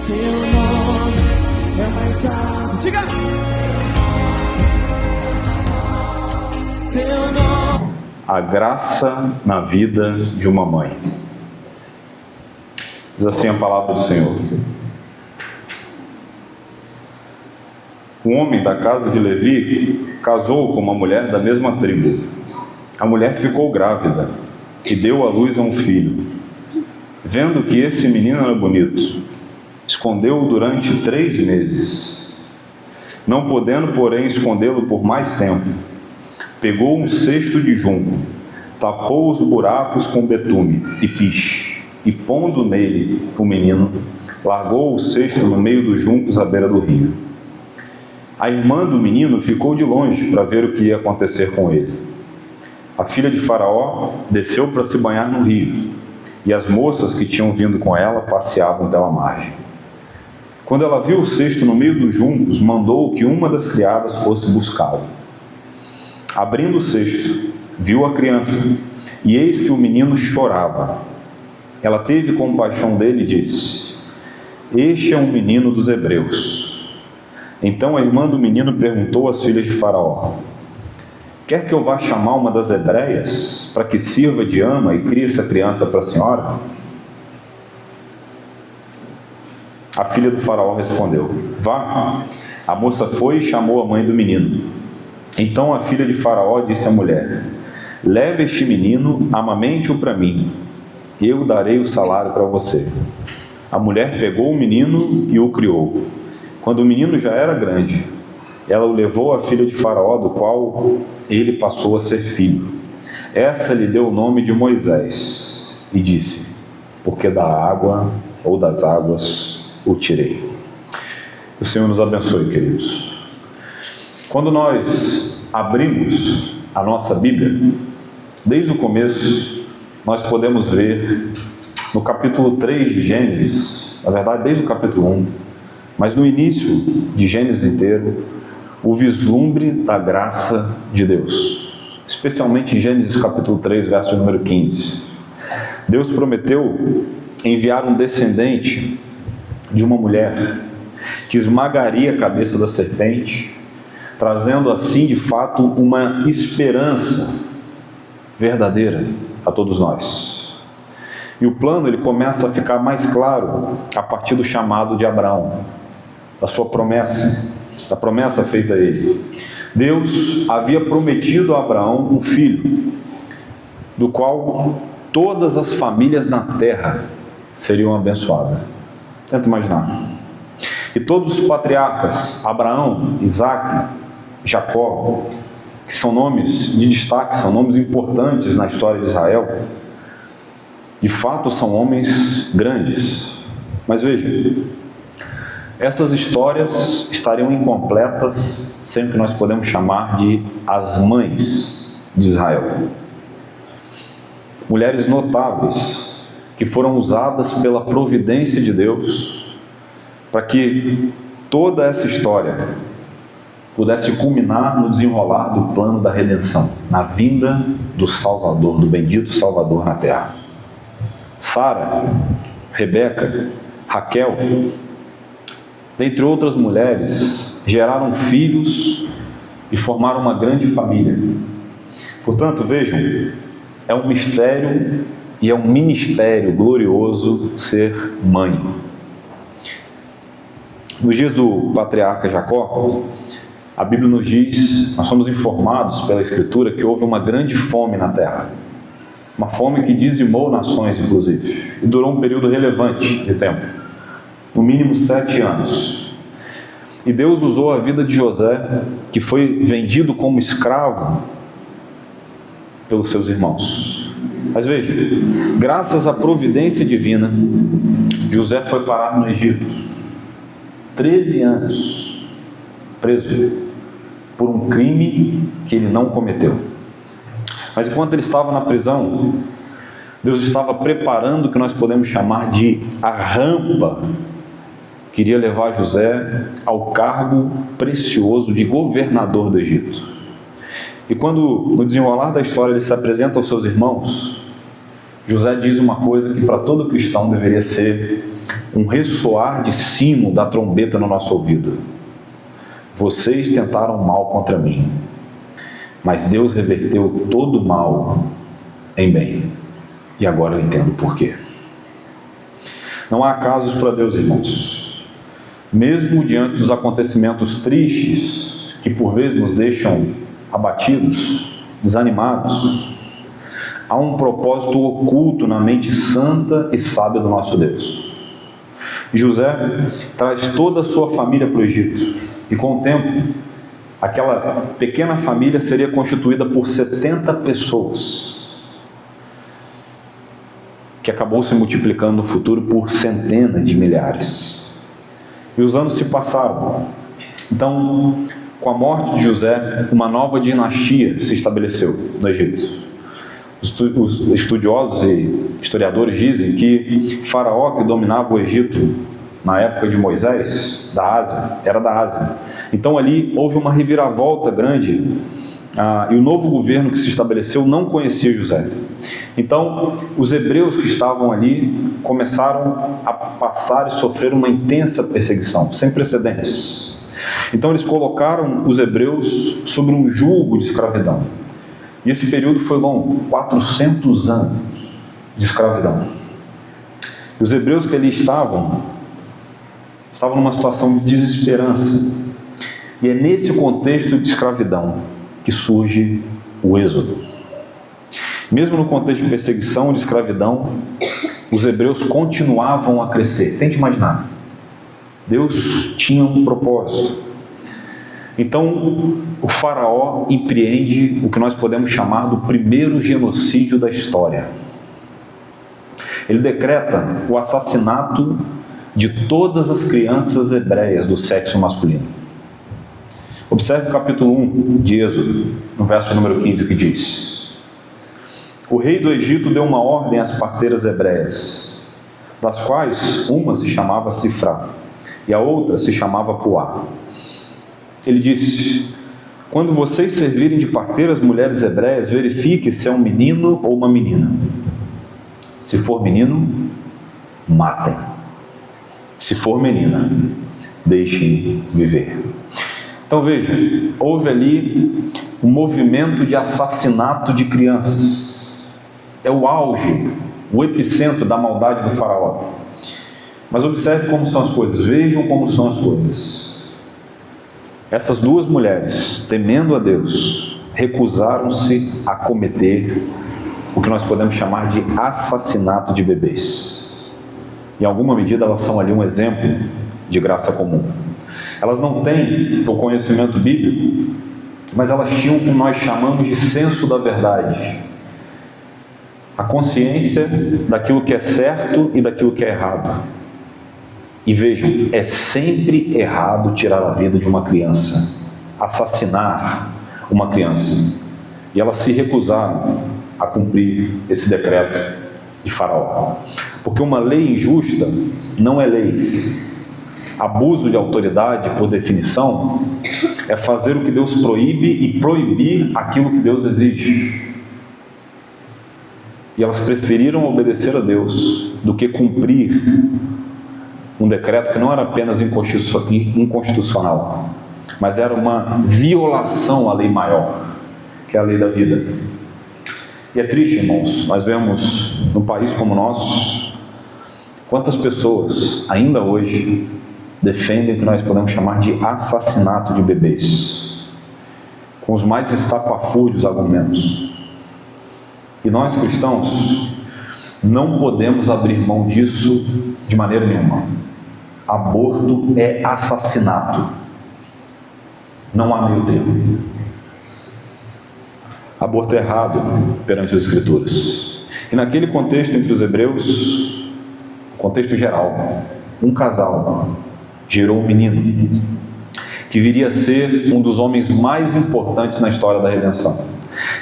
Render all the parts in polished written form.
Teu nome é mais alto. Diga! Teu nome. A graça na vida de uma mãe. Diz assim a palavra do Senhor. Um homem da casa de Levi casou com uma mulher da mesma tribo. A mulher ficou grávida e deu à luz a um filho. Vendo que esse menino era bonito, escondeu-o durante 3 meses. Não podendo, porém, escondê-lo por mais tempo, pegou um cesto de junco, tapou os buracos com betume e piche, e pondo nele o menino, largou o cesto no meio dos juncos à beira do rio. A irmã do menino ficou de longe para ver o que ia acontecer com ele. A filha de Faraó desceu para se banhar no rio, e as moças que tinham vindo com ela passeavam pela margem. Quando ela viu o cesto no meio dos juncos, mandou que uma das criadas fosse buscá-lo. Abrindo o cesto, viu a criança, e eis que o menino chorava. Ela teve compaixão dele e disse: Este é um menino dos hebreus. Então a irmã do menino perguntou às filhas de Faraó: Quer que eu vá chamar uma das hebreias, para que sirva de ama e crie essa criança para a senhora? A filha do Faraó respondeu: Vá. A moça foi e chamou a mãe do menino. Então a filha de Faraó disse à mulher: Leve este menino, amamente-o para mim, eu darei o salário para você. A mulher pegou o menino e o criou. Quando o menino já era grande, ela o levou à filha de Faraó, do qual ele passou a ser filho. Essa lhe deu o nome de Moisés, e disse: Porque da água ou das águas o tirei. O Senhor nos abençoe, queridos. Quando nós abrimos a nossa Bíblia, desde o começo, nós podemos ver no capítulo 3 de Gênesis, na verdade desde o capítulo 1, mas no início de Gênesis inteiro, o vislumbre da graça de Deus, especialmente em Gênesis capítulo 3, verso número 15. Deus prometeu enviar um descendente de uma mulher que esmagaria a cabeça da serpente, trazendo assim de fato uma esperança verdadeira a todos nós. E o plano ele começa a ficar mais claro a partir do chamado de Abraão, da sua promessa, da promessa feita a ele. Deus havia prometido a Abraão um filho, do qual todas as famílias na terra seriam abençoadas. Tenta imaginar. E todos os patriarcas, Abraão, Isaque, Jacó, que são nomes de destaque, são nomes importantes na história de Israel, de fato são homens grandes. Mas veja, essas histórias estariam incompletas sem o que nós podemos chamar de as mães de Israel. Mulheres notáveis que foram usadas pela providência de Deus para que toda essa história pudesse culminar no desenrolar do plano da redenção, na vinda do Salvador, do bendito Salvador na terra. Sara, Rebeca, Raquel, dentre outras mulheres, geraram filhos e formaram uma grande família. Portanto, vejam, é um mistério e é um ministério glorioso ser mãe. Nos dias do patriarca Jacó, a Bíblia nos diz, nós somos informados pela Escritura, que houve uma grande fome na terra. Uma fome que dizimou nações, inclusive, e durou um período relevante de tempo, no mínimo 7 anos. E Deus usou a vida de José, que foi vendido como escravo pelos seus irmãos. Mas veja, graças à providência divina, José foi parar no Egito. 13 anos preso por um crime que ele não cometeu. Mas enquanto ele estava na prisão, Deus estava preparando o que nós podemos chamar de a rampa que iria levar José ao cargo precioso de governador do Egito. E quando, no desenrolar da história, ele se apresenta aos seus irmãos, José diz uma coisa que para todo cristão deveria ser um ressoar de sino da trombeta no nosso ouvido. Vocês tentaram mal contra mim, mas Deus reverteu todo o mal em bem. E agora eu entendo por quê. Não há acasos para Deus, irmãos. Mesmo diante dos acontecimentos tristes, que por vezes nos deixam abatidos, desanimados, há um propósito oculto na mente santa e sábia do nosso Deus. José traz toda a sua família para o Egito, e com o tempo, aquela pequena família seria constituída por 70 pessoas, que acabou se multiplicando no futuro por centenas de milhares. E os anos se passaram. Então, com a morte de José, uma nova dinastia se estabeleceu no Egito. Os estudiosos e historiadores dizem que Faraó, que dominava o Egito na época de Moisés, era da Ásia. Então ali houve uma reviravolta grande, e o novo governo que se estabeleceu não conhecia José. Então os hebreus que estavam ali começaram a passar e sofrer uma intensa perseguição, sem precedentes. Então eles colocaram os hebreus sobre um jugo de escravidão. E esse período foi longo, 400 anos de escravidão. E os hebreus que ali estavam numa situação de desesperança. E é nesse contexto de escravidão que surge o Êxodo. Mesmo no contexto de perseguição, de escravidão, os hebreus continuavam a crescer. Tente imaginar. Deus tinha um propósito. Então, o faraó empreende o que nós podemos chamar do primeiro genocídio da história. Ele decreta o assassinato de todas as crianças hebreias do sexo masculino. Observe o capítulo 1 de Êxodo, no verso número 15, que diz: O rei do Egito deu uma ordem às parteiras hebreias, das quais uma se chamava Sifrá e a outra se chamava Puá. Ele disse: quando vocês servirem de parteiras mulheres hebreias, verifique se é um menino ou uma menina. Se for menino, matem. Se for menina, deixem viver. Então veja, houve ali um movimento de assassinato de crianças. É o auge, o epicentro da maldade do faraó. Mas observe como são as coisas, vejam como são as coisas. Essas duas mulheres, temendo a Deus, recusaram-se a cometer o que nós podemos chamar de assassinato de bebês. Em alguma medida elas são ali um exemplo de graça comum. Elas não têm o conhecimento bíblico, mas elas tinham o que nós chamamos de senso da verdade. A consciência daquilo que é certo e daquilo que é errado. E vejam, é sempre errado tirar a vida de uma criança, assassinar uma criança. E elas se recusaram a cumprir esse decreto de Faraó. Porque uma lei injusta não é lei. Abuso de autoridade, por definição, é fazer o que Deus proíbe e proibir aquilo que Deus exige. E elas preferiram obedecer a Deus do que cumprir um decreto que não era apenas inconstitucional, mas era uma violação à lei maior, que é a lei da vida. E é triste, irmãos, nós vemos num país como o nosso, quantas pessoas ainda hoje defendem o que nós podemos chamar de assassinato de bebês, com os mais estapafúrdios argumentos. E nós cristãos não podemos abrir mão disso de maneira nenhuma. Aborto é assassinato. Não há meio termo. Aborto é errado perante as Escrituras. E naquele contexto entre os hebreus, contexto geral, um casal gerou um menino que viria a ser um dos homens mais importantes na história da redenção.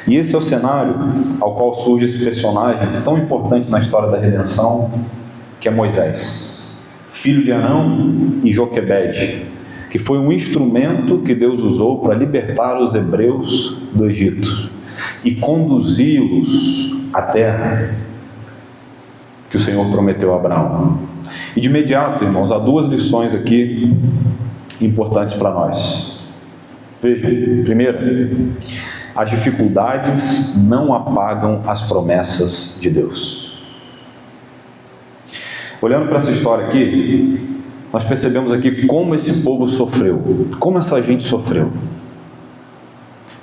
E esse é o cenário ao qual surge esse personagem tão importante na história da redenção, que é Moisés, filho de Arão e Joquebede, que foi um instrumento que Deus usou para libertar os hebreus do Egito e conduzi-los à terra que o Senhor prometeu a Abraão. E de imediato, irmãos, há duas lições aqui importantes para nós. Vejam, primeira, as dificuldades não apagam as promessas de Deus. Olhando para essa história aqui, nós percebemos aqui como esse povo sofreu, como essa gente sofreu.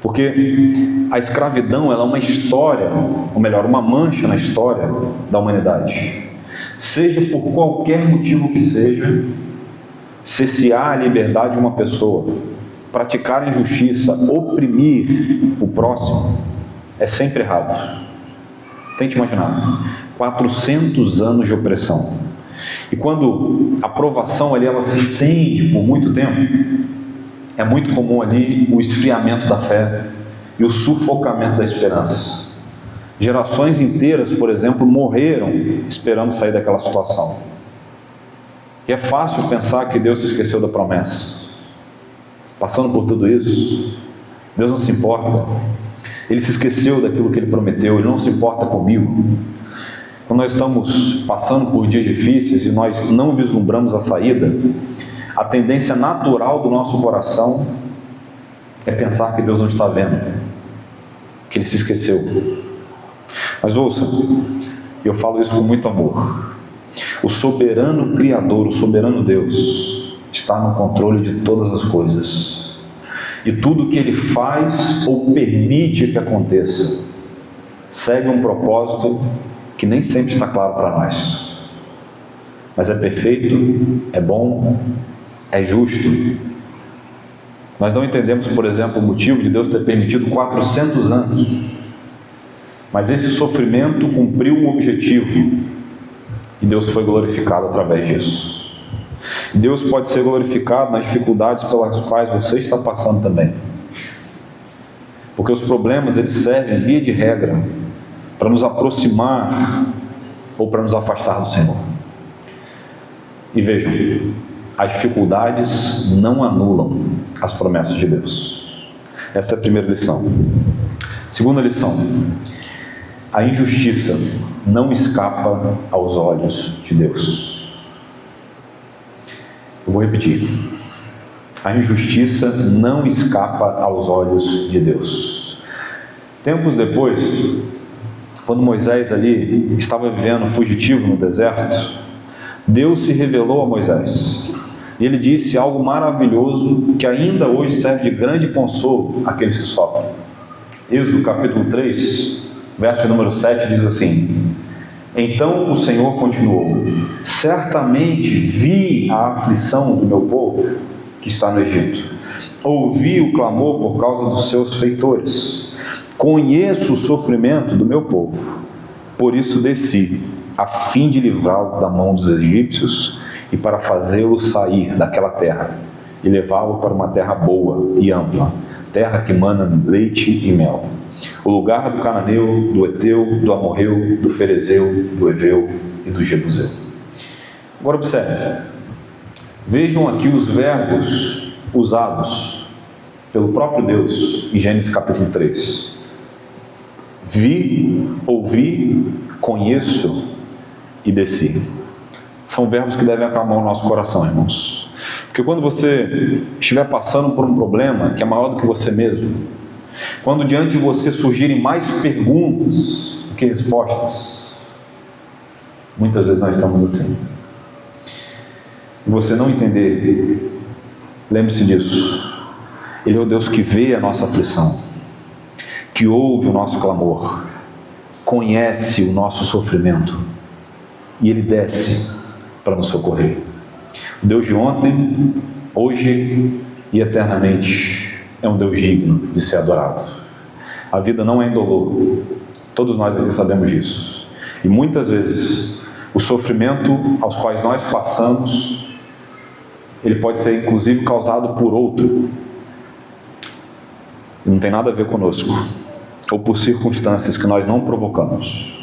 Porque a escravidão, ela é uma história, ou melhor, uma mancha na história da humanidade. Seja por qualquer motivo que seja, cercear a liberdade de uma pessoa, praticar injustiça, oprimir o próximo, é sempre errado. Tente imaginar, 400 anos de opressão. E quando a provação ali, ela se estende por muito tempo, é muito comum ali o esfriamento da fé e o sufocamento da esperança. Gerações inteiras, por exemplo, morreram esperando sair daquela situação. E é fácil pensar que Deus se esqueceu da promessa. Passando por tudo isso, Deus não se importa. Ele se esqueceu daquilo que Ele prometeu, Ele não se importa comigo. Quando nós estamos passando por dias difíceis e nós não vislumbramos a saída, a tendência natural do nosso coração é pensar que Deus não está vendo, que Ele se esqueceu. Mas ouça, eu falo isso com muito amor. O soberano Criador, o soberano Deus, está no controle de todas as coisas. E tudo que Ele faz ou permite que aconteça, segue um propósito que nem sempre está claro para nós. Mas é perfeito, é bom, é justo. Nós não entendemos, por exemplo, o motivo de Deus ter permitido 400 anos. Mas esse sofrimento cumpriu um objetivo. E Deus foi glorificado através disso. Deus pode ser glorificado nas dificuldades pelas quais você está passando também. Porque os problemas, eles servem, via de regra, para nos aproximar ou para nos afastar do Senhor. E vejam, as dificuldades não anulam as promessas de Deus. Essa é a primeira lição. Segunda lição: a injustiça não escapa aos olhos de Deus. Eu vou repetir. A injustiça não escapa aos olhos de Deus. Tempos depois, quando Moisés ali estava vivendo fugitivo no deserto, Deus se revelou a Moisés. E Ele disse algo maravilhoso que ainda hoje serve de grande consolo àqueles que sofrem. Êxodo capítulo 3, verso número 7 diz assim: então o Senhor continuou: certamente vi a aflição do meu povo que está no Egito, ouvi o clamor por causa dos seus feitores, conheço o sofrimento do meu povo, por isso desci, a fim de livrá-lo da mão dos egípcios e para fazê-lo sair daquela terra e levá-lo para uma terra boa e ampla, terra que mana leite e mel, o lugar do cananeu, do Eteu, do Amorreu, do Ferezeu, do Eveu e do Jebuseu. Agora observe, vejam aqui os verbos usados pelo próprio Deus em Gênesis capítulo 3. Vi, ouvi, conheço e desci. São verbos que devem acalmar o nosso coração, irmãos. Porque quando você estiver passando por um problema que é maior do que você mesmo, quando diante de você surgirem mais perguntas do que respostas, muitas vezes nós estamos assim. E você não entender, lembre-se disso. Ele é o Deus que vê a nossa aflição, que ouve o nosso clamor, conhece o nosso sofrimento, e Ele desce para nos socorrer. O Deus de ontem, hoje e eternamente é um Deus digno de ser adorado. A vida não é indolor, todos nós aqui sabemos disso. E muitas vezes o sofrimento aos quais nós passamos, ele pode ser inclusive causado por outro. Não tem nada a ver conosco, ou por circunstâncias que nós não provocamos.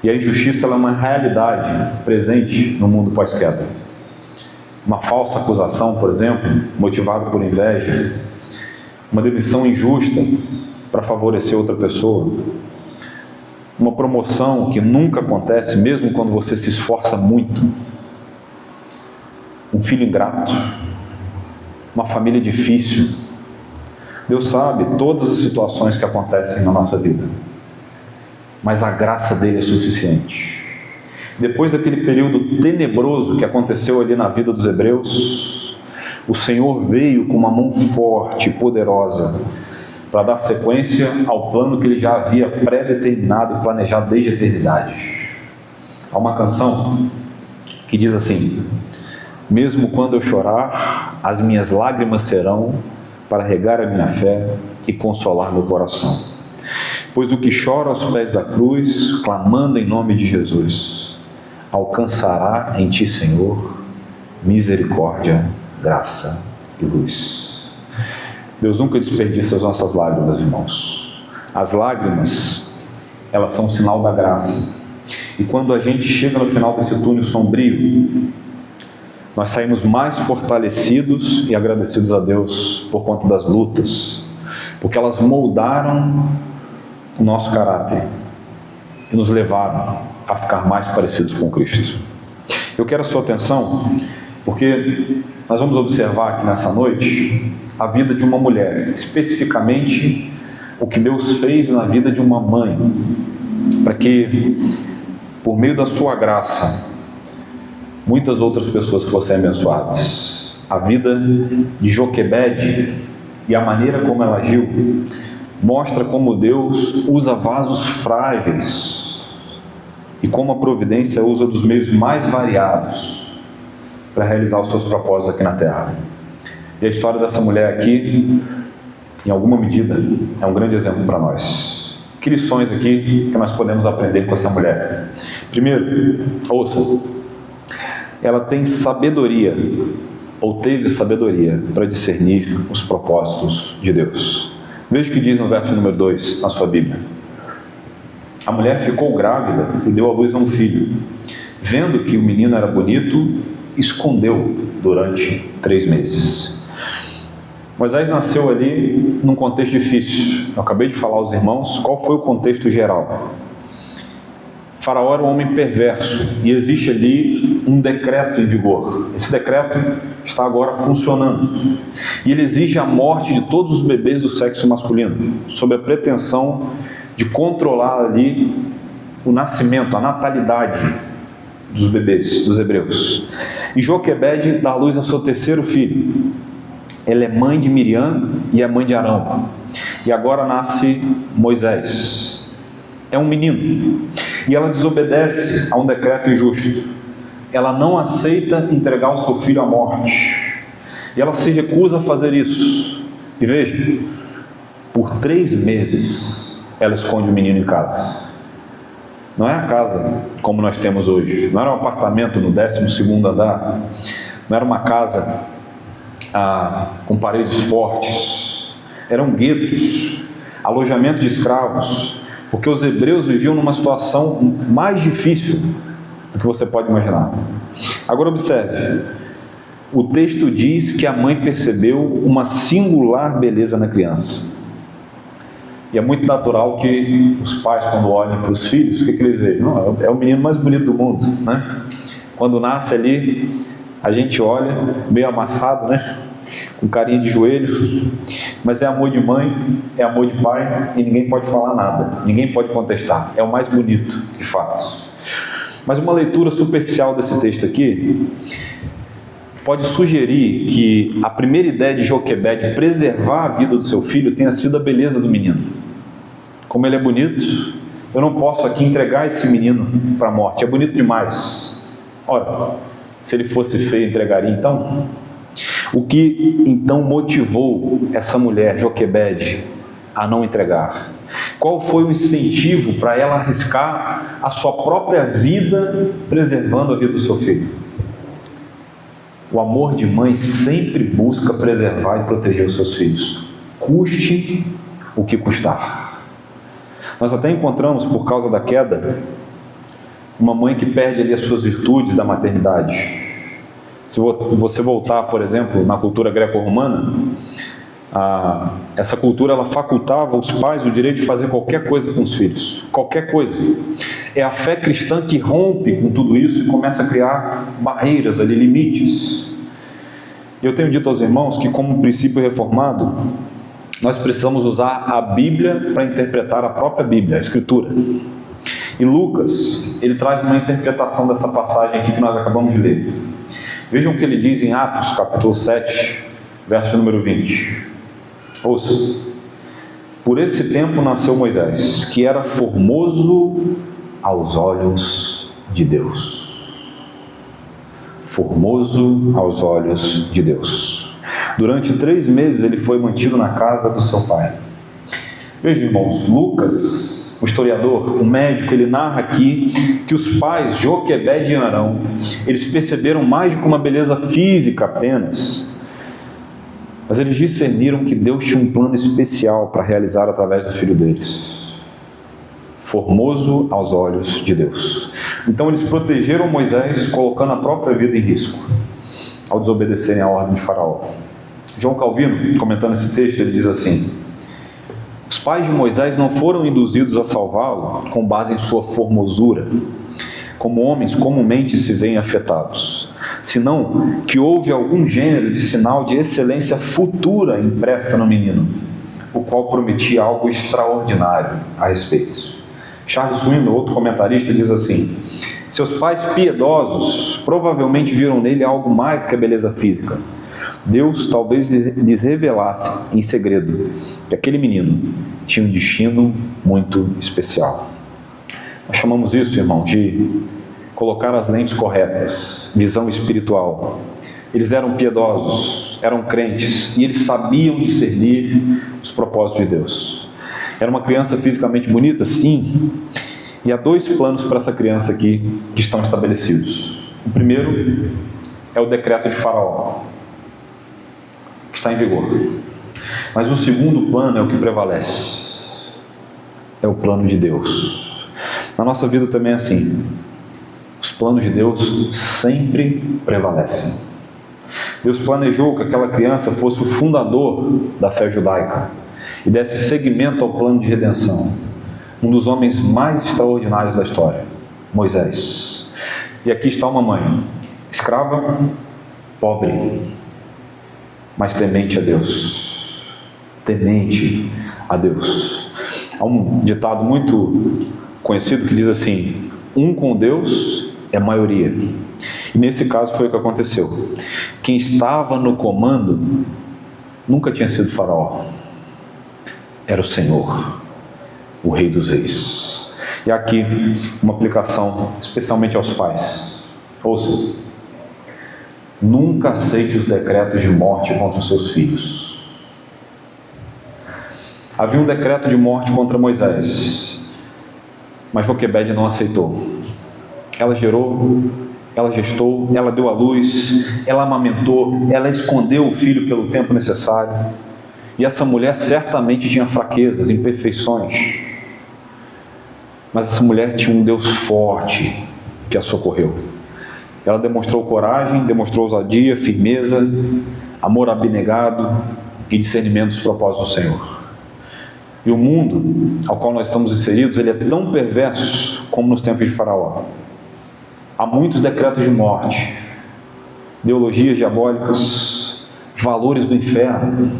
E a injustiça ela é uma realidade presente no mundo pós-queda. Uma falsa acusação, por exemplo, motivada por inveja, uma demissão injusta para favorecer outra pessoa, uma promoção que nunca acontece, mesmo quando você se esforça muito, um filho ingrato, uma família difícil. Deus sabe todas as situações que acontecem na nossa vida, mas a graça dele é suficiente. Depois daquele período tenebroso que aconteceu ali na vida dos hebreus, o Senhor veio com uma mão forte e poderosa para dar sequência ao plano que ele já havia pré-determinado e planejado desde a eternidade. Há uma canção que diz assim: mesmo quando eu chorar, as minhas lágrimas serão para regar a minha fé e consolar meu coração. Pois o que chora aos pés da cruz, clamando em nome de Jesus, alcançará em ti, Senhor, misericórdia, graça e luz. Deus nunca desperdiça as nossas lágrimas, irmãos. As lágrimas, elas são um sinal da graça. E quando a gente chega no final desse túnel sombrio, nós saímos mais fortalecidos e agradecidos a Deus por conta das lutas, porque elas moldaram o nosso caráter e nos levaram a ficar mais parecidos com Cristo. Eu quero a sua atenção, porque nós vamos observar aqui nessa noite a vida de uma mulher, especificamente o que Deus fez na vida de uma mãe, para que, por meio da sua graça, muitas outras pessoas fossem abençoadas. A vida de Joquebede e a maneira como ela agiu mostra como Deus usa vasos frágeis e como a providência usa dos meios mais variados para realizar os seus propósitos aqui na terra. E a história dessa mulher aqui, em alguma medida, é um grande exemplo para nós. Que lições aqui que nós podemos aprender com essa mulher? Primeiro, ouça, ela tem sabedoria, ou teve sabedoria, para discernir os propósitos de Deus. Veja o que diz no verso número 2 na sua Bíblia. A mulher ficou grávida e deu à luz a um filho. Vendo que o menino era bonito, escondeu durante 3 meses. Moisés nasceu ali num contexto difícil. Eu acabei de falar aos irmãos qual foi o contexto geral. Faraó era um homem perverso e existe ali um decreto em vigor. Esse decreto está agora funcionando e ele exige a morte de todos os bebês do sexo masculino, sob a pretensão de controlar ali o nascimento, a natalidade dos bebês, dos hebreus. E Joquebede dá à luz ao seu 3º filho. Ela é mãe de Miriam e é mãe de Arão. E agora nasce Moisés. É um menino. E ela desobedece a um decreto injusto. Ela não aceita entregar o seu filho à morte. E ela se recusa a fazer isso. E veja, por 3 meses ela esconde o menino em casa. Não é a casa como nós temos hoje. Não era um apartamento no 12º andar. Não era uma casa com paredes fortes. Eram guetos, alojamento de escravos, porque os hebreus viviam numa situação mais difícil do que você pode imaginar. Agora observe, o texto diz que a mãe percebeu uma singular beleza na criança. E é muito natural que os pais, quando olham para os filhos, o que eles veem? Não, é o menino mais bonito do mundo, né? Quando nasce ali, a gente olha, meio amassado, né? Com carinha de joelho, mas é amor de mãe, é amor de pai, e ninguém pode falar nada, ninguém pode contestar, é o mais bonito, de fato. Mas uma leitura superficial desse texto aqui pode sugerir que a primeira ideia de Joquebede preservar a vida do seu filho tenha sido a beleza do menino. Como ele é bonito, eu não posso aqui entregar esse menino para a morte, é bonito demais. Ora, se ele fosse feio, entregaria então? O que então motivou essa mulher, Joquebede, a não entregar? Qual foi o incentivo para ela arriscar a sua própria vida preservando a vida do seu filho? O amor de mãe sempre busca preservar e proteger os seus filhos, custe o que custar. Nós até encontramos, por causa da queda, uma mãe que perde ali as suas virtudes da maternidade. Se você voltar, por exemplo, na cultura greco-romana, essa cultura ela facultava os pais o direito de fazer qualquer coisa com os filhos, qualquer coisa. É a fé cristã que rompe com tudo isso e começa a criar barreiras ali, limites. Eu tenho dito aos irmãos que, como princípio reformado, nós precisamos usar a Bíblia para interpretar a própria Bíblia, a Escritura. E Lucas, ele traz uma interpretação dessa passagem aqui que nós acabamos de ler. Vejam o que ele diz em Atos, capítulo 7, verso número 20. Ouça. Por esse tempo nasceu Moisés, que era formoso aos olhos de Deus. Formoso aos olhos de Deus. Durante 3 meses ele foi mantido na casa do seu pai. Vejam, irmãos, Lucas, o historiador, o médico, ele narra aqui que os pais Joquebede e Arão, eles perceberam mais do que uma beleza física apenas, mas eles discerniram que Deus tinha um plano especial para realizar através do filho deles. Formoso aos olhos de Deus. Então eles protegeram Moisés, colocando a própria vida em risco, ao desobedecerem a ordem de Faraó. João Calvino, comentando esse texto, ele diz assim: os pais de Moisés não foram induzidos a salvá-lo com base em sua formosura, como homens comumente se veem afetados, senão que houve algum gênero de sinal de excelência futura impressa no menino, o qual prometia algo extraordinário a respeito. Charles Swindoll, outro comentarista, diz assim: seus pais piedosos provavelmente viram nele algo mais que a beleza física. Deus talvez lhes revelasse em segredo que aquele menino tinha um destino muito especial. Nós chamamos isso, irmão, de colocar as lentes corretas, visão espiritual. Eles eram piedosos, eram crentes, e eles sabiam discernir os propósitos de Deus. Era uma criança fisicamente bonita? Sim. E há 2 planos para essa criança aqui que estão estabelecidos. O primeiro é o decreto de Faraó, que está em vigor. Mas o segundo plano é o que prevalece. É o plano de Deus. Na nossa vida também é assim. Os planos de Deus sempre prevalecem. Deus planejou que aquela criança fosse o fundador da fé judaica e desse seguimento ao plano de redenção. Um dos homens mais extraordinários da história, Moisés. E aqui está uma mãe, escrava, pobre, mas temente a Deus. Temente a Deus. Há um ditado muito conhecido que diz assim: um com Deus é maioria. E nesse caso foi o que aconteceu. Quem estava no comando nunca tinha sido Faraó. Era o Senhor, o Rei dos Reis. E aqui uma aplicação especialmente aos pais. Ouça: nunca aceite os decretos de morte contra os seus filhos. Havia um decreto de morte contra Moisés, mas Joquebede não aceitou. Ela gerou, ela gestou, ela deu à luz, ela amamentou, ela escondeu o filho pelo tempo necessário. E essa mulher certamente tinha fraquezas, imperfeições, mas essa mulher tinha um Deus forte que a socorreu. Ela demonstrou coragem, demonstrou ousadia, firmeza, amor abnegado e discernimento dos propósitos do Senhor. E o mundo ao qual nós estamos inseridos, ele é tão perverso como nos tempos de Faraó. Há muitos decretos de morte, ideologias diabólicas, valores do inferno.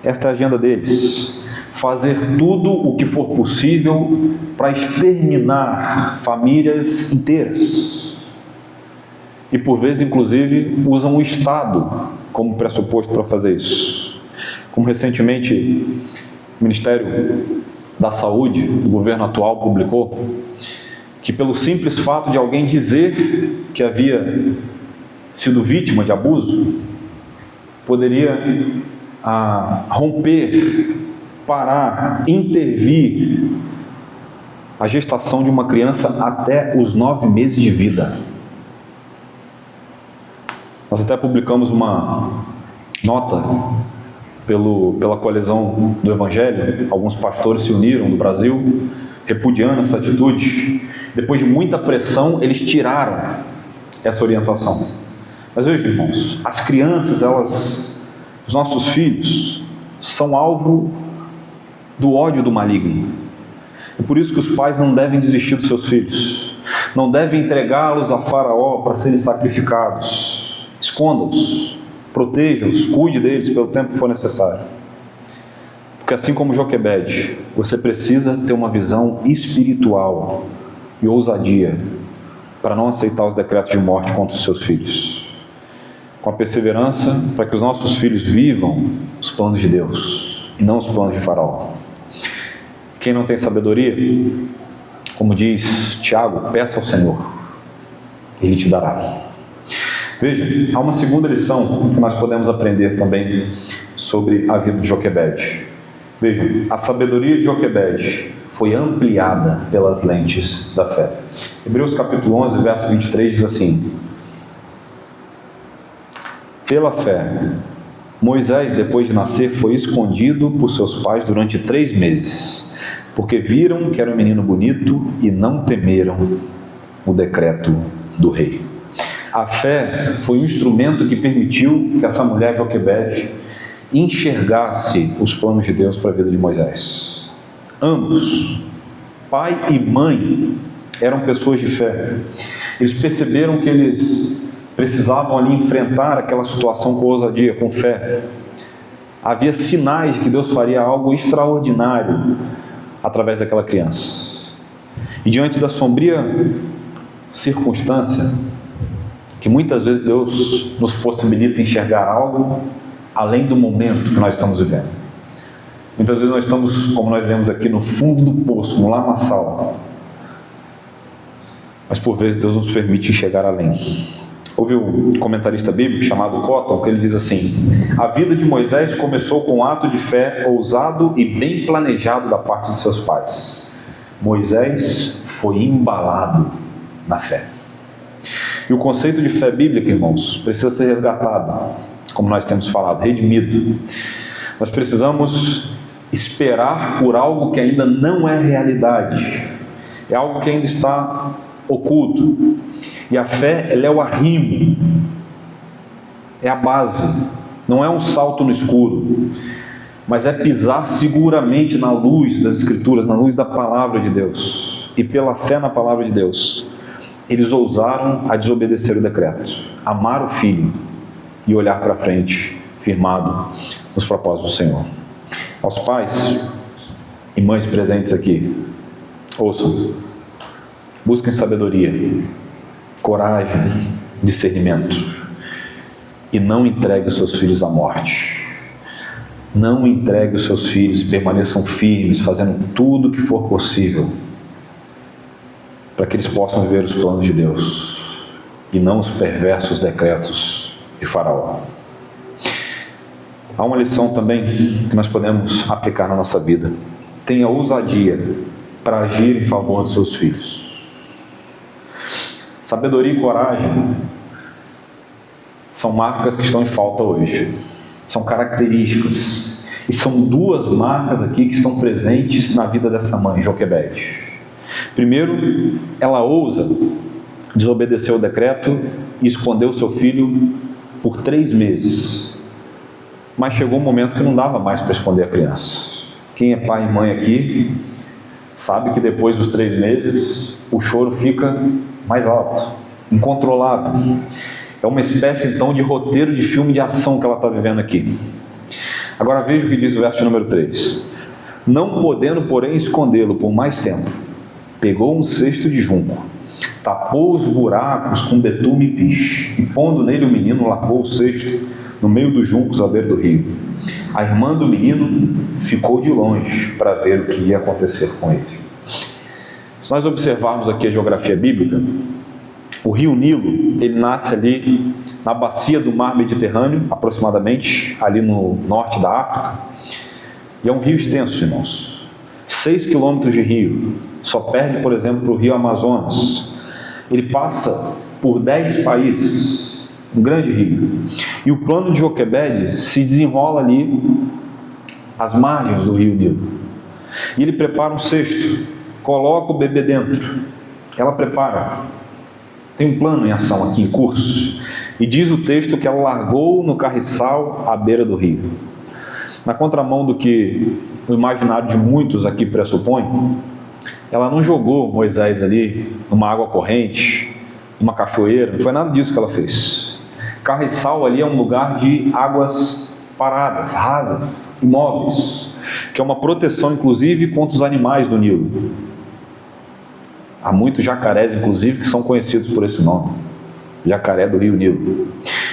Esta é a agenda deles: fazer tudo o que for possível para exterminar famílias inteiras. E por vezes, inclusive, usam o Estado como pressuposto para fazer isso. Como recentemente o Ministério da Saúde, do governo atual, publicou que pelo simples fato de alguém dizer que havia sido vítima de abuso, poderia romper, parar, intervir a gestação de uma criança até os 9 meses de vida. Nós até publicamos uma nota pela coalizão do Evangelho. Alguns pastores se uniram do Brasil, repudiando essa atitude. Depois de muita pressão, eles tiraram essa orientação. Mas vejam, irmãos, as crianças, os nossos filhos, são alvo do ódio do maligno. É por isso que os pais não devem desistir dos seus filhos, não devem entregá-los a Faraó para serem sacrificados. Esconda-os, proteja-os, cuide deles pelo tempo que for necessário. Porque assim como Joquebede, você precisa ter uma visão espiritual e ousadia para não aceitar os decretos de morte contra os seus filhos. Com a perseverança para que os nossos filhos vivam os planos de Deus e não os planos de Faraó. Quem não tem sabedoria, como diz Tiago, peça ao Senhor, Ele te dará. Veja, há uma segunda lição que nós podemos aprender também sobre a vida de Joquebede. Vejam, a sabedoria de Joquebede foi ampliada pelas lentes da fé. Hebreus capítulo 11, verso 23 diz assim: pela fé, Moisés, depois de nascer, foi escondido por seus pais durante 3 meses, porque viram que era um menino bonito e não temeram o decreto do rei. A fé foi um instrumento que permitiu que essa mulher Joquebede enxergasse os planos de Deus para a vida de Moisés. Ambos, pai e mãe, eram pessoas de fé. Eles perceberam que eles precisavam ali enfrentar aquela situação com ousadia, com fé. Havia sinais de que Deus faria algo extraordinário através daquela criança. E diante da sombria circunstância, que muitas vezes Deus nos possibilita enxergar algo além do momento que nós estamos vivendo. Muitas vezes nós estamos, como nós vemos aqui, no fundo do poço, no lamaçal. Mas por vezes Deus nos permite enxergar além. Houve um comentarista bíblico chamado Cotton, que ele diz assim: a vida de Moisés começou com um ato de fé ousado e bem planejado da parte de seus pais. Moisés foi embalado na fé. E o conceito de fé bíblica, irmãos, precisa ser resgatado, como nós temos falado, redimido. Nós precisamos esperar por algo que ainda não é realidade. É algo que ainda está oculto. E a fé, ela é o arrimo, é a base, não é um salto no escuro, mas é pisar seguramente na luz das Escrituras, na luz da Palavra de Deus. E pela fé na Palavra de Deus, eles ousaram a desobedecer o decreto, amar o Filho e olhar para frente, firmado nos propósitos do Senhor. Aos pais e mães presentes aqui, ouçam, busquem sabedoria, coragem, discernimento, e não entregue os seus filhos à morte. Não entregue os seus filhos, permaneçam firmes, fazendo tudo o que for possível, para que eles possam viver os planos de Deus, e não os perversos decretos de Faraó. Há uma lição também que nós podemos aplicar na nossa vida. Tenha ousadia para agir em favor dos seus filhos. Sabedoria e coragem são marcas que estão em falta hoje. São características. E são 2 marcas aqui que estão presentes na vida dessa mãe, Joquebede. Primeiro, ela ousa desobedecer o decreto e escondeu seu filho por 3 meses. Mas chegou um momento que não dava mais para esconder a criança. Quem é pai e mãe aqui sabe que depois dos 3 meses o choro fica mais alto, incontrolável. É uma espécie então de roteiro de filme de ação que ela está vivendo aqui. Agora veja o que diz o verso número 3. Não podendo, porém, escondê-lo por mais tempo, pegou um cesto de junco, tapou os buracos com betume e piche, e pondo nele o menino, largou o cesto no meio dos juncos à beira do rio. A irmã do menino ficou de longe para ver o que ia acontecer com ele. Se nós observarmos aqui a geografia bíblica, o rio Nilo, ele nasce ali na bacia do mar Mediterrâneo, aproximadamente, ali no norte da África, e é um rio extenso, irmãos. 6 quilômetros de rio, só perde, por exemplo, para o rio Amazonas. Ele passa por 10 países, um grande rio. E o plano de Joquebede se desenrola ali às margens do rio Nilo. E ele prepara um cesto, coloca o bebê dentro. Ela prepara. Tem um plano em ação aqui, em curso. E diz o texto que ela largou no carriçal à beira do rio. Na contramão do que o imaginário de muitos aqui pressupõe, ela não jogou Moisés ali numa água corrente, numa cachoeira, não foi nada disso que ela fez. Carriçal ali é um lugar de águas paradas, rasas, imóveis, que é uma proteção inclusive contra os animais do Nilo. Há muitos jacarés inclusive que são conhecidos por esse nome, jacaré do rio Nilo.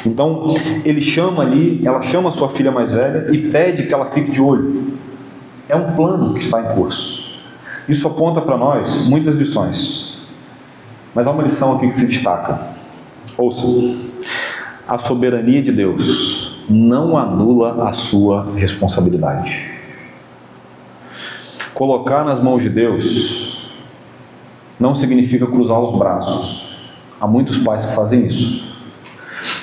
Então ele chama ali, ela chama a sua filha mais velha e pede que ela fique de olho. É um plano que está em curso. Isso aponta para nós muitas lições, mas há uma lição aqui que se destaca. Ouça: a soberania de Deus não anula a sua responsabilidade. Colocar nas mãos de Deus não significa cruzar os braços. Há muitos pais que fazem isso.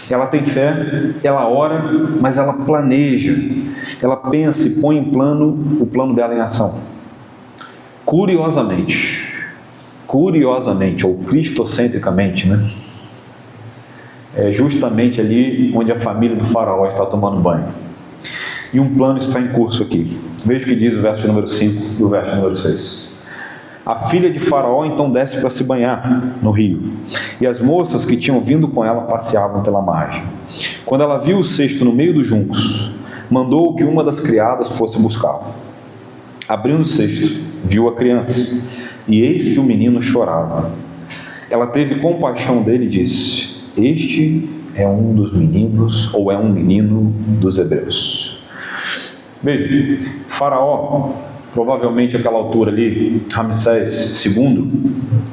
Ela tem fé, ela ora, mas ela planeja, ela pensa e põe em o plano dela em ação. Curiosamente, ou cristocentricamente, né? É justamente ali onde a família do faraó está tomando banho. E um plano está em curso aqui. Veja o que diz o verso número 5 e o verso número 6. A filha de Faraó então desce para se banhar no rio, e as moças que tinham vindo com ela passeavam pela margem. Quando ela viu o cesto no meio dos juncos, mandou que uma das criadas fosse buscá-lo. Abrindo o cesto, viu a criança, e eis que o menino chorava. Ela teve compaixão dele e disse: este é um dos meninos, ou é um menino dos hebreus. Veja, Faraó, provavelmente àquela altura ali, Ramsés II,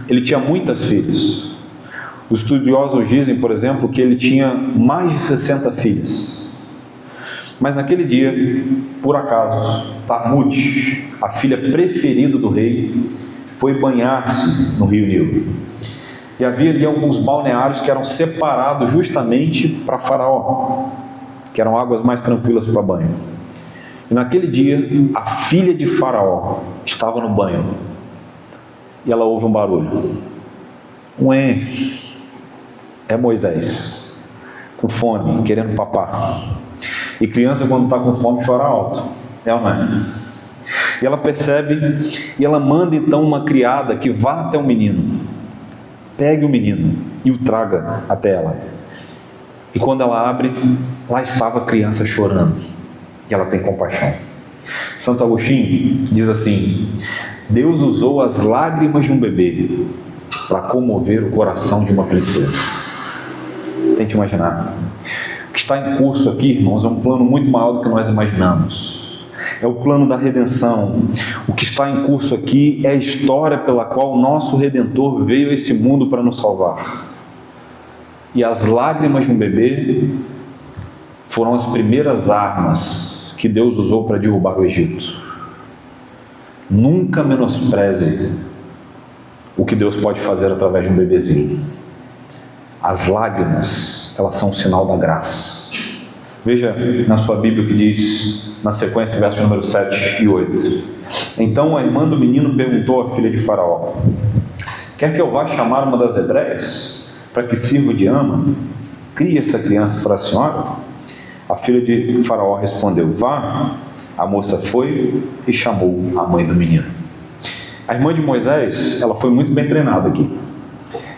ele tinha muitas filhas. Os estudiosos dizem, por exemplo, que ele tinha mais de 60 filhas. Mas naquele dia, por acaso, Tamute, a filha preferida do rei, foi banhar-se no rio Nilo. E havia ali alguns balneários que eram separados justamente para Faraó, que eram águas mais tranquilas para banho. E naquele dia, a filha de Faraó estava no banho. E ela ouve um barulho. Ué, é Moisés, com fome, querendo papar. E criança, quando está com fome, chora alto. É ou não é? E ela percebe, e ela manda então uma criada que vá até o menino. Pegue o menino e o traga até ela. E quando ela abre, lá estava a criança chorando. E ela tem compaixão. Santo Agostinho diz assim: Deus usou as lágrimas de um bebê para comover o coração de uma princesa. Tente imaginar. O que está em curso aqui, irmãos, é um plano muito maior do que nós imaginamos. É o plano da redenção. O que está em curso aqui é a história pela qual o nosso Redentor veio a esse mundo para nos salvar. E as lágrimas de um bebê foram as primeiras armas que Deus usou para derrubar o Egito. Nunca menospreze o que Deus pode fazer através de um bebezinho. As lágrimas, elas são um sinal da graça. Veja na sua Bíblia o que diz na sequência, versos número 7 e 8. Então a irmã do menino perguntou à filha de Faraó: quer que eu vá chamar uma das hebreias para que sirva de ama? Crie essa criança para a senhora? A filha de Faraó respondeu: vá. A moça foi e chamou a mãe do menino. A irmã de Moisés, ela foi muito bem treinada aqui.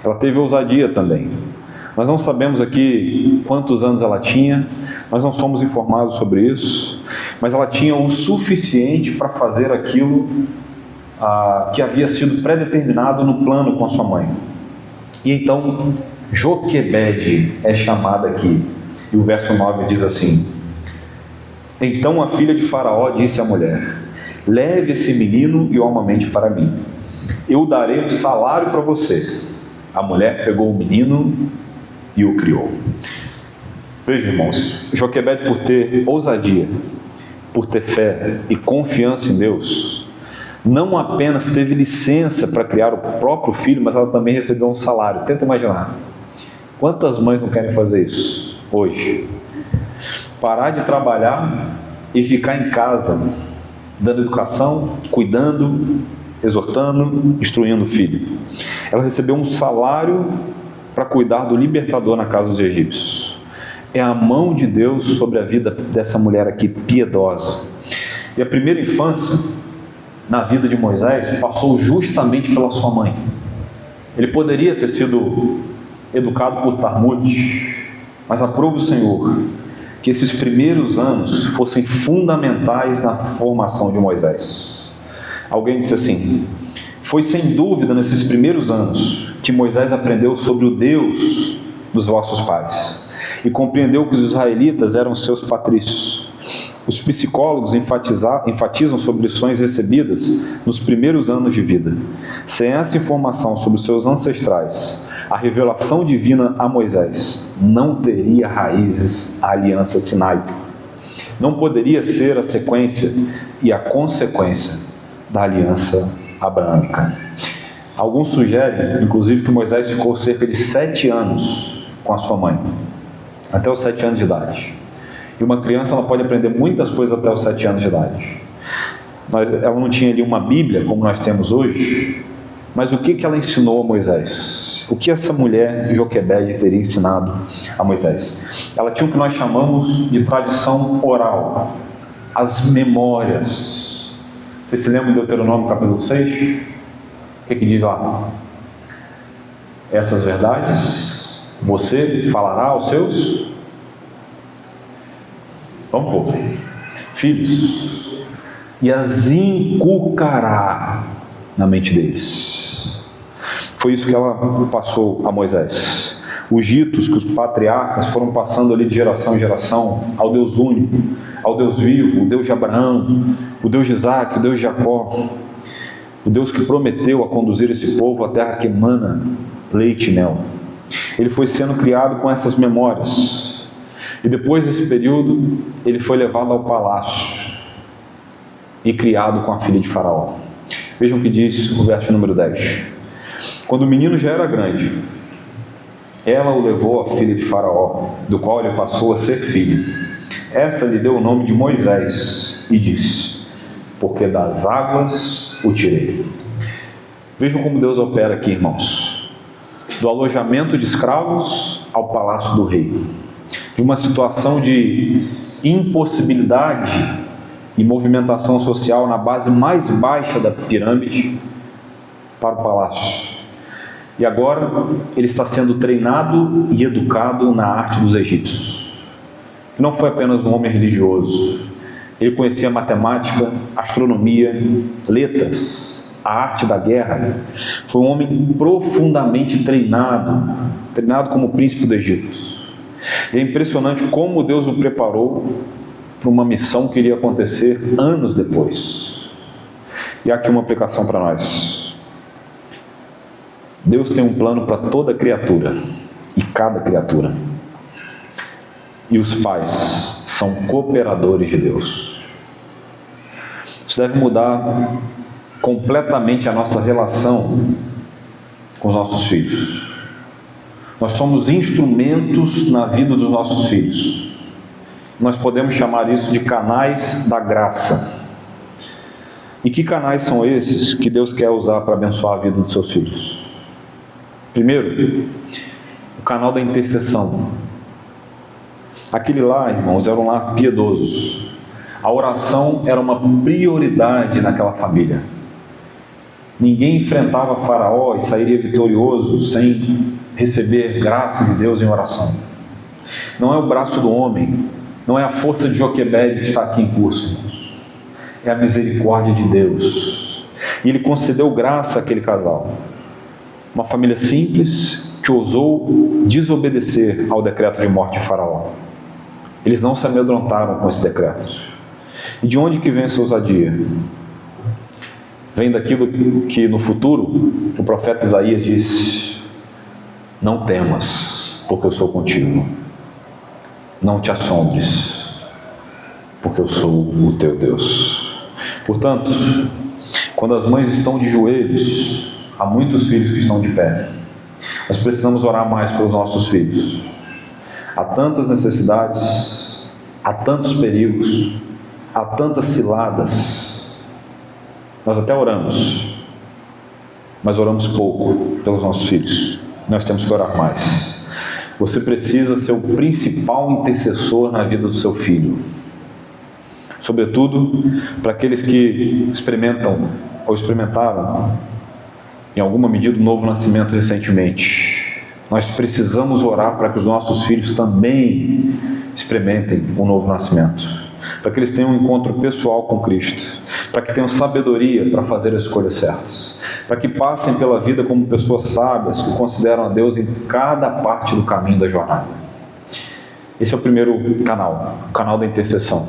Ela teve ousadia também. Nós não sabemos aqui quantos anos ela tinha, nós não somos informados sobre isso, mas ela tinha o suficiente para fazer aquilo que havia sido predeterminado no plano com a sua mãe. E então Joquebede é chamada aqui. E o verso 9 diz assim: então a filha de Faraó disse à mulher: leve esse menino e o amamente para mim. Eu darei um salário para você. A mulher pegou o menino e o criou. Veja, irmãos, Joquebede, por ter ousadia, por ter fé e confiança em Deus, não apenas teve licença para criar o próprio filho, mas ela também recebeu um salário. Tenta imaginar. Quantas mães não querem fazer isso hoje? Parar de trabalhar e ficar em casa, dando educação, cuidando, exortando, instruindo o filho. Ela recebeu um salário para cuidar do libertador na casa dos egípcios. É a mão de Deus sobre a vida dessa mulher aqui, piedosa. E a primeira infância na vida de Moisés passou justamente pela sua mãe. Ele poderia ter sido educado por Tamute, Mas aprove o Senhor que esses primeiros anos fossem fundamentais na formação de Moisés. Alguém disse assim: foi sem dúvida nesses primeiros anos que Moisés aprendeu sobre o Deus dos vossos pais e compreendeu que os israelitas eram seus patrícios. Os psicólogos enfatizam sobre lições recebidas nos primeiros anos de vida. Sem essa informação sobre os seus ancestrais, a revelação divina a Moisés não teria raízes a aliança sinaica. Não poderia ser a sequência e a consequência da aliança abraâmica. Alguns sugerem, inclusive, que Moisés ficou cerca de 7 anos com a sua mãe, até os 7 anos de idade. E uma criança ela pode aprender muitas coisas até os 7 anos de idade. Ela não tinha ali uma Bíblia, como nós temos hoje, mas o que ela ensinou a Moisés? O que essa mulher Joquebede teria ensinado a Moisés? Ela tinha o que nós chamamos de tradição oral, as memórias. Vocês se lembram de Deuteronômio capítulo 6? O que diz lá? Essas verdades você falará aos seus... Vamos pôr. Filhos. E as inculcará na mente deles. Foi isso que ela passou a Moisés. Os ditos que os patriarcas foram passando ali de geração em geração ao Deus único, ao Deus vivo, o Deus de Abraão, o Deus de Isaac, o Deus de Jacó, o Deus que prometeu a conduzir esse povo à terra que emana leite e mel. Ele foi sendo criado com essas memórias. E depois desse período, ele foi levado ao palácio e criado com a filha de Faraó. Vejam o que diz o verso número 10. Quando o menino já era grande, ela o levou à filha de Faraó, do qual ele passou a ser filho. Essa lhe deu o nome de Moisés e disse: porque das águas o tirei. Vejam como Deus opera aqui, irmãos. Do alojamento de escravos ao palácio do rei. De uma situação de impossibilidade e movimentação social na base mais baixa da pirâmide para o palácio. E agora ele está sendo treinado e educado na arte dos egípcios. Não foi apenas um homem religioso. Ele conhecia matemática, astronomia, letras, a arte da guerra. Foi um homem profundamente treinado como príncipe do Egito. E é impressionante como Deus o preparou para uma missão que iria acontecer anos depois. E há aqui uma aplicação para nós. Deus tem um plano para toda criatura e cada criatura. E os pais são cooperadores de Deus. Isso deve mudar completamente a nossa relação com os nossos filhos. Nós somos instrumentos na vida dos nossos filhos. Nós podemos chamar isso de canais da graça. E que canais são esses que Deus quer usar para abençoar a vida dos seus filhos? Primeiro, o canal da intercessão. Aquele lá, irmãos, era um lar piedoso. A oração era uma prioridade naquela família. Ninguém enfrentava Faraó e sairia vitorioso sem receber graça de Deus em oração. Não é o braço do homem, não é a força de Joquebede que está aqui em curso, irmãos. É a misericórdia de Deus. E Ele concedeu graça àquele casal. Uma família simples que ousou desobedecer ao decreto de morte de Faraó. Eles não se amedrontaram com esse decreto. E de onde que vem essa ousadia? Vem daquilo que no futuro o profeta Isaías disse: não temas, porque eu sou contigo. Não te assombres, porque eu sou o teu Deus. Portanto, quando as mães estão de joelhos, há muitos filhos que estão de pé. Nós precisamos orar mais pelos nossos filhos. Há tantas necessidades, há tantos perigos, há tantas ciladas. Nós até oramos, mas oramos pouco pelos nossos filhos. Nós temos que orar mais. Você precisa ser o principal intercessor na vida do seu filho. Sobretudo para aqueles que experimentam ou experimentaram, em alguma medida, o novo nascimento recentemente. Nós precisamos orar para que os nossos filhos também experimentem um novo nascimento, para que eles tenham um encontro pessoal com Cristo, para que tenham sabedoria para fazer as escolhas certas, para que passem pela vida como pessoas sábias que consideram a Deus em cada parte do caminho da jornada. Esse é o primeiro canal, o canal da intercessão.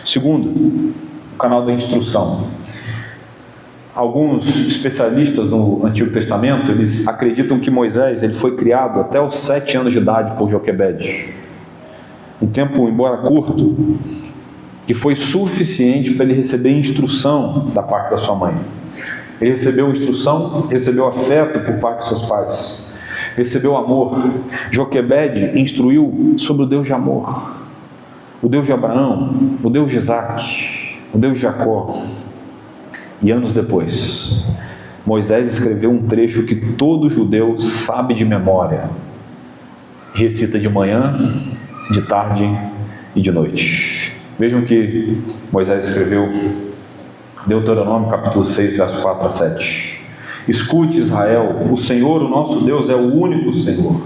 Segundo, o canal da instrução. Alguns especialistas no Antigo Testamento, eles acreditam que Moisés ele foi criado até os 7 anos de idade por Joquebede. Um tempo, embora curto, que foi suficiente para ele receber instrução da parte da sua mãe. Ele recebeu instrução, recebeu afeto por parte de seus pais, recebeu amor. Joquebede instruiu sobre o Deus de amor, o Deus de Abraão, o Deus de Isaac, o Deus de Jacó. E anos depois, Moisés escreveu um trecho que todo judeu sabe de memória, recita de manhã, de tarde e de noite. Vejam que Moisés escreveu, Deuteronômio capítulo 6, verso 4 a 7. Escute, Israel, o Senhor, o nosso Deus, é o único Senhor.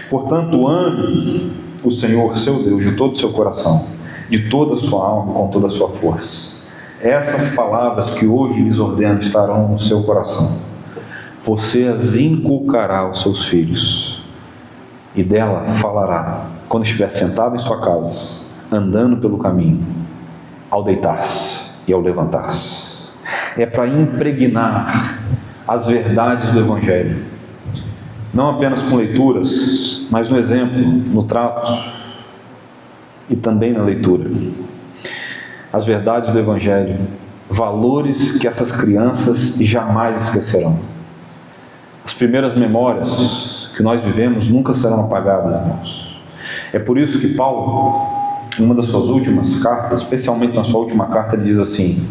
Portanto, ame o Senhor, seu Deus, de todo o seu coração, de toda a sua alma, com toda a sua força. Essas palavras que hoje lhes ordeno estarão no seu coração. Você as inculcará aos seus filhos, e dela falará quando estiver sentado em sua casa, andando pelo caminho, ao deitar-se e ao levantar-se. É para impregnar as verdades do Evangelho, não apenas com leituras, mas no exemplo, no trato e também na leitura. As verdades do Evangelho, valores que essas crianças jamais esquecerão. As primeiras memórias que nós vivemos nunca serão apagadas, irmãos. É por isso que Paulo, em uma das suas últimas cartas, especialmente na sua última carta, ele diz assim: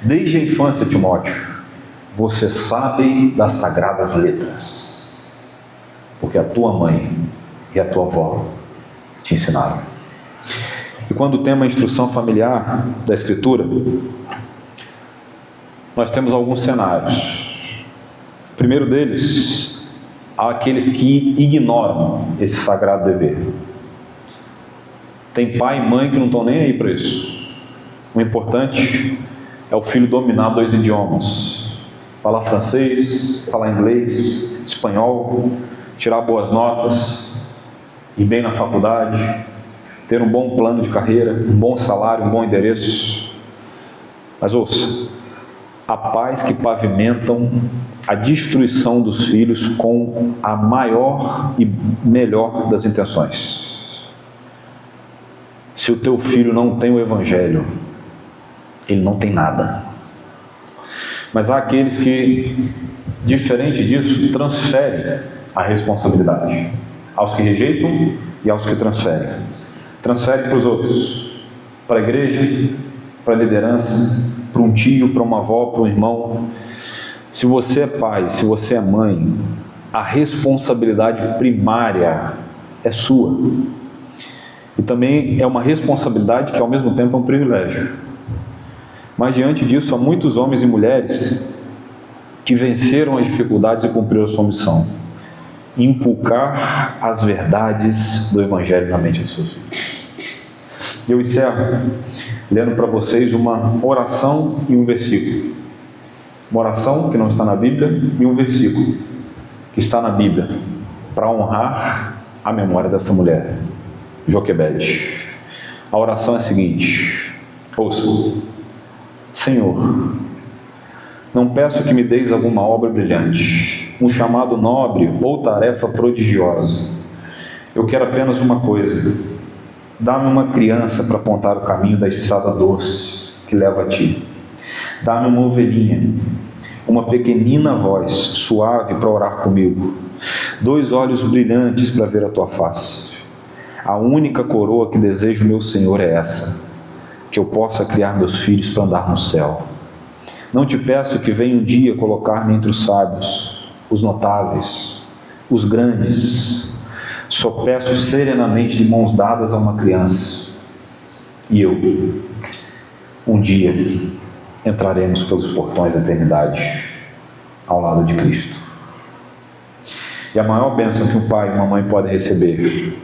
desde a infância, Timóteo, você sabe das sagradas letras, porque a tua mãe e a tua avó te ensinaram. E quando o tema é instrução familiar da Escritura, nós temos alguns cenários. O primeiro deles, há aqueles que ignoram esse sagrado dever. Tem pai e mãe que não estão nem aí para isso. O importante é o filho dominar 2 idiomas. Falar francês, falar inglês, espanhol, tirar boas notas, ir bem na faculdade, ter um bom plano de carreira, um bom salário, um bom endereço. Mas ouça, há pais que pavimentam a destruição dos filhos com a maior e melhor das intenções. Se o teu filho não tem o Evangelho, ele não tem nada. Mas há aqueles que, diferente disso, transferem a responsabilidade aos que rejeitam e aos que transferem. Transfere para os outros, para a igreja, para a liderança, para um tio, para uma avó, para um irmão. Se você é pai, se você é mãe, a responsabilidade primária é sua. E também é uma responsabilidade que ao mesmo tempo é um privilégio. Mas diante disso, há muitos homens e mulheres que venceram as dificuldades e cumpriram a sua missão: inculcar as verdades do Evangelho na mente dos seus filhos. Eu encerro lendo para vocês uma oração e um versículo. Uma oração que não está na Bíblia e um versículo que está na Bíblia, para honrar a memória dessa mulher, Joquebede. A oração é a seguinte: ouça. Senhor, não peço que me deis alguma obra brilhante, um chamado nobre ou tarefa prodigiosa. Eu quero apenas uma coisa: dá-me uma criança para apontar o caminho da estrada doce que leva a ti. Dá-me uma ovelhinha, uma pequenina voz suave para orar comigo, 2 olhos brilhantes para ver a tua face. A única coroa que desejo, meu Senhor, é essa: que eu possa criar meus filhos para andar no céu. Não te peço que venha um dia colocar-me entre os sábios, os notáveis, os grandes. Só peço serenamente, de mãos dadas a uma criança, e eu, um dia, entraremos pelos portões da eternidade ao lado de Cristo. E a maior bênção que um pai e uma mãe podem receber.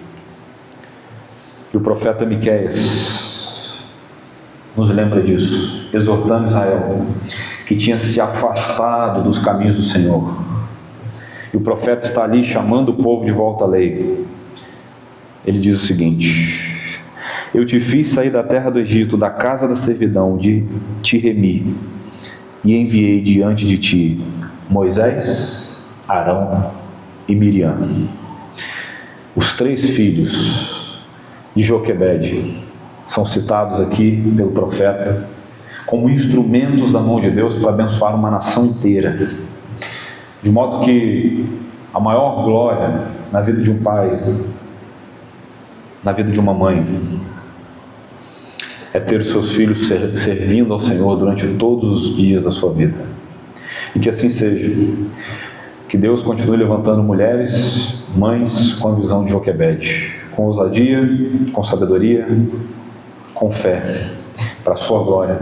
E o profeta Miqueias nos lembra disso, exortando Israel, que tinha se afastado dos caminhos do Senhor. E o profeta está ali chamando o povo de volta à lei. Ele diz o seguinte: eu te fiz sair da terra do Egito, da casa da servidão, te remi, e enviei diante de ti Moisés, Arão e Miriam, os 3 filhos de Joquebede, são citados aqui pelo profeta como instrumentos da mão de Deus para abençoar uma nação inteira. De modo que a maior glória na vida de um pai, na vida de uma mãe, é ter os seus filhos servindo ao Senhor durante todos os dias da sua vida. E que assim seja. Que Deus continue levantando mulheres, mães com a visão de Joquebede, com ousadia, com sabedoria, com fé, para a sua glória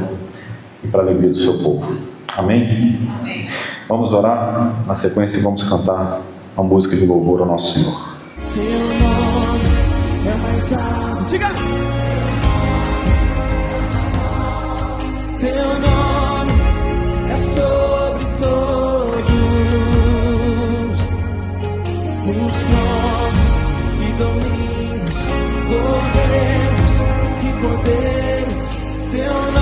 e para a alegria do seu povo. Amém? Amém. Vamos orar, na sequência vamos cantar uma música de louvor ao nosso Senhor. Teu nome é mais alto. Diga! Teu nome é sobre todos os nomes e domínios, governos e poderes. Teu nome